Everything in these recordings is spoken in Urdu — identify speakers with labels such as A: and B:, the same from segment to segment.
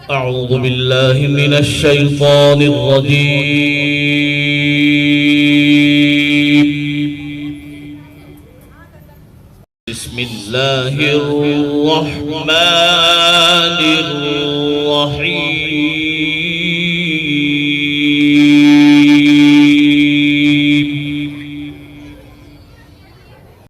A: أعوذ بالله من الشيطان الرجيم. بسم الله الرحمن الرحيم.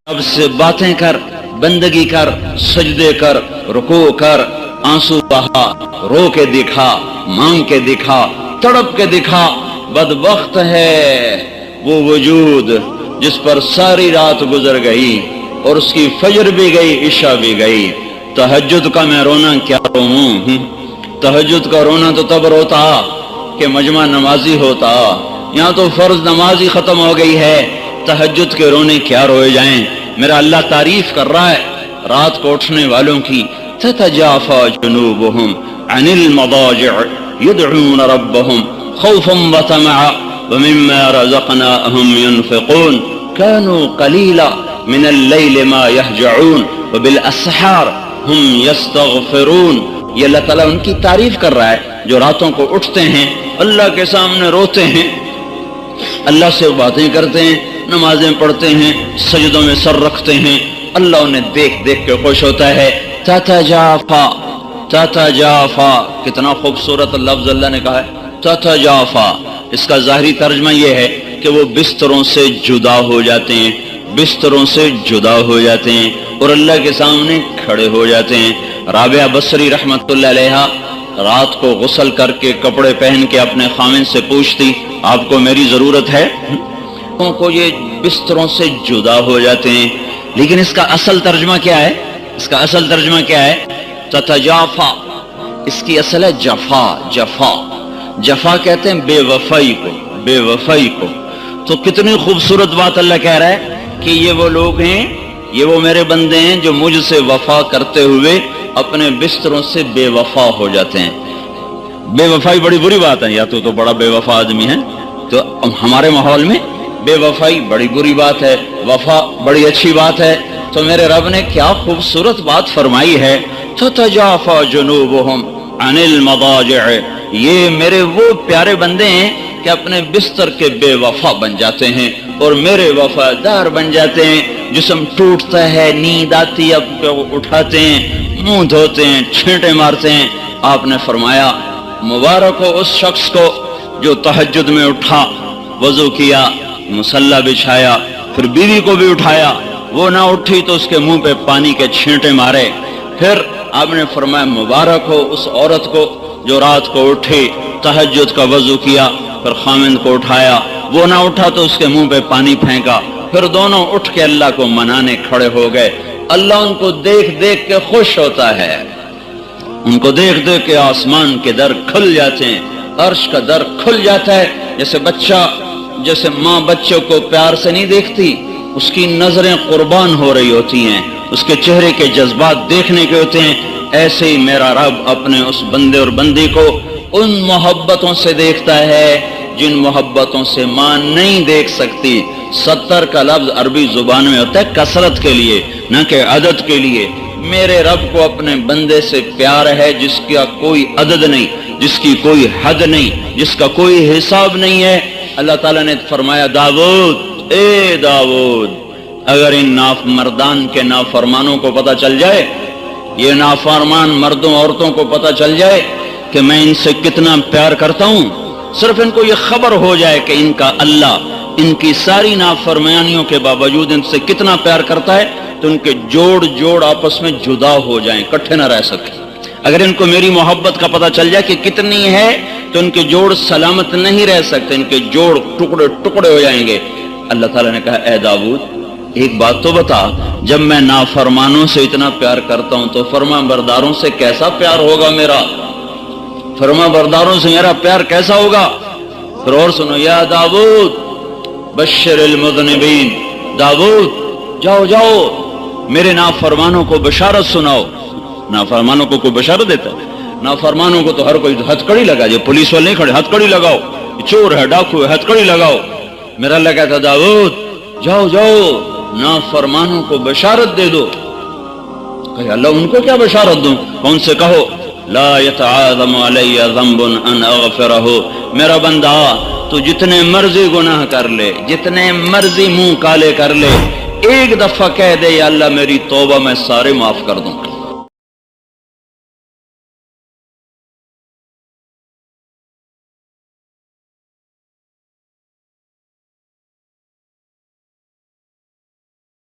B: اب سے باتیں کر، بندگی کر، سجدے کر، رکوع کر، آنسو بہا، رو کے دکھا، مانگ کے دکھا، تڑپ کے دکھا. بدبخت ہے وہ وجود جس پر ساری رات گزر گئی اور اس کی فجر بھی گئی، عشاء بھی گئی. تہجد کا میں رونا کیا روؤں؟ تہجد کا رونا تو تب روتا کہ مجمع نمازی ہوتا. یہاں تو فرض نماز ہی ختم ہو گئی ہے، تہجد کے رونے کیا روئے جائیں. میرا اللہ تعریف کر رہا ہے رات کو اٹھنے والوں کی. تتجافى جنوبهم عن المضاجع يدعون ربهم خوفا وطمعا ومما رزقناهم ينفقون كانوا قليلا من الليل ما يهجعون وبالاسحار هم يستغفرون. یہ اللہ تعالیٰ ان کی تعریف کر رہا ہے جو راتوں کو اٹھتے ہیں، اللہ کے سامنے روتے ہیں، اللہ سے باتیں کرتے ہیں، نمازیں پڑھتے ہیں، سجدوں میں سر رکھتے ہیں. اللہ انہیں دیکھ دیکھ کے خوش ہوتا ہے. تتجافا، تتجافا، کتنا خوبصورت لفظ اللہ نے کہا ہے تتجافا. اس کا ظاہری ترجمہ یہ ہے کہ وہ بستروں سے جدا ہو جاتے ہیں، بستروں سے جدا ہو جاتے ہیں اور اللہ کے سامنے کھڑے ہو جاتے ہیں. رابعہ بصری رحمۃ اللہ علیہا رات کو غسل کر کے کپڑے پہن کے اپنے خامن سے پوچھتی، آپ کو میری ضرورت ہے؟ کو یہ بستروں سے جدا ہو جاتے ہیں. لیکن اس کا اصل ترجمہ کیا ہے؟ اس کا اصل ترجمہ کیا ہے؟ تتجافا. اس کی اصل ہے جفا. جفا، جفا کہتے ہیں بے وفائی کو، بے وفائی کو. تو کتنی خوبصورت بات اللہ کہہ رہا ہے کہ یہ وہ لوگ ہیں، یہ وہ میرے بندے ہیں جو مجھ سے وفا کرتے ہوئے اپنے بستروں سے بے وفا ہو جاتے ہیں. بے وفائی بڑی بری بات ہے، یا تو بڑا بے وفا آدمی ہے. تو ہمارے ماحول میں بے وفائی بڑی بری بات ہے، وفا بڑی اچھی بات ہے. تو میرے رب نے کیا خوبصورت بات فرمائی ہے، تتجافى جنوبهم عن المضاجع. یہ میرے وہ پیارے بندے ہیں کہ اپنے بستر کے بے وفا بن جاتے ہیں اور میرے وفادار بن جاتے ہیں. جسم ٹوٹتا ہے، نیند آتی ہے، اٹھاتے ہیں، منہ دھوتے ہیں، چھینٹے مارتے ہیں. آپ نے فرمایا مبارک ہو اس شخص کو جو تہجد میں اٹھا، وضو کیا، مصلی بچھایا، پھر بیوی کو بھی اٹھایا، وہ نہ اٹھی تو اس کے منہ پہ پانی کے چھینٹے مارے. پھر آپ نے فرمایا مبارک ہو اس عورت کو جو رات کو اٹھی، تہجد کا وضو کیا، پھر خامند کو اٹھایا، وہ نہ اٹھا تو اس کے منہ پہ پانی پھینکا، پھر دونوں اٹھ کے اللہ کو منانے کھڑے ہو گئے. اللہ ان کو دیکھ دیکھ کے خوش ہوتا ہے. ان کو دیکھ دیکھ کے آسمان کے در کھل جاتے ہیں، عرش کا در کھل جاتا ہے. جیسے ماں بچوں کو پیار سے نہیں دیکھتی، اس کی نظریں قربان ہو رہی ہوتی ہیں، اس کے چہرے کے جذبات دیکھنے کے ہوتے ہیں. ایسے ہی میرا رب اپنے اس بندے اور بندی کو ان محبتوں سے دیکھتا ہے جن محبتوں سے ماں نہیں دیکھ سکتی. 70 کا لفظ عربی زبان میں ہوتا ہے کثرت کے لیے، نہ کہ عدد کے لیے. میرے رب کو اپنے بندے سے پیار ہے جس کا کوئی عدد نہیں، جس کی کوئی حد نہیں، جس کا کوئی حساب نہیں ہے. اللہ تعالیٰ نے فرمایا داؤد، اے داؤد، اگر ان مردان کے نافرمانوں کو پتہ چل جائے، یہ نافرمان مردوں عورتوں کو پتہ چل جائے کہ میں ان سے کتنا پیار کرتا ہوں، صرف ان کو یہ خبر ہو جائے کہ ان کا اللہ ان کی ساری نافرمانیوں کے باوجود ان سے کتنا پیار کرتا ہے، تو ان کے جوڑ آپس میں جدا ہو جائیں، اکٹھے نہ رہ سکیں. اگر ان کو میری محبت کا پتہ چل جائے کہ کتنی ہے تو ان کے جوڑ سلامت نہیں رہ سکتے، ان کے جوڑ ٹکڑے ٹکڑے ہو جائیں گے. اللہ تعالیٰ نے کہا اے داؤد ایک بات تو بتا، جب میں نافرمانوں سے اتنا پیار کرتا ہوں تو فرما برداروں سے کیسا پیار ہوگا میرا؟ فرما برداروں سے میرا پیار کیسا ہوگا؟ پھر اور سنو، یا داؤد بشر المذنبین، داؤد جاؤ جاؤ میرے نافرمانوں کو بشارت سناؤ. نافرمانوں کو کوئی بشارت دیتا ہے؟ نافرمانوں کو تو ہر کوئی ہتھ کڑی لگا. یہ پولیس والے نہیں کھڑے، ہتھ کڑی لگاؤ، چور ہے، ڈاکو ہے، ہتھ کڑی لگاؤ. میرا اللہ کہتا داؤد جاؤ جاؤ نافرمانوں کو بشارت دے دو. کہ اللہ ان کو کیا بشارت دوں؟ کون سے کہو لا يتعاظم علی ذنب ان اغفرہ، میرا بندہ تو جتنے مرضی گناہ کر لے، جتنے مرضی منہ کالے کر لے، ایک دفعہ کہہ دے یا اللہ میری توبہ میں سارے معاف کر دوں،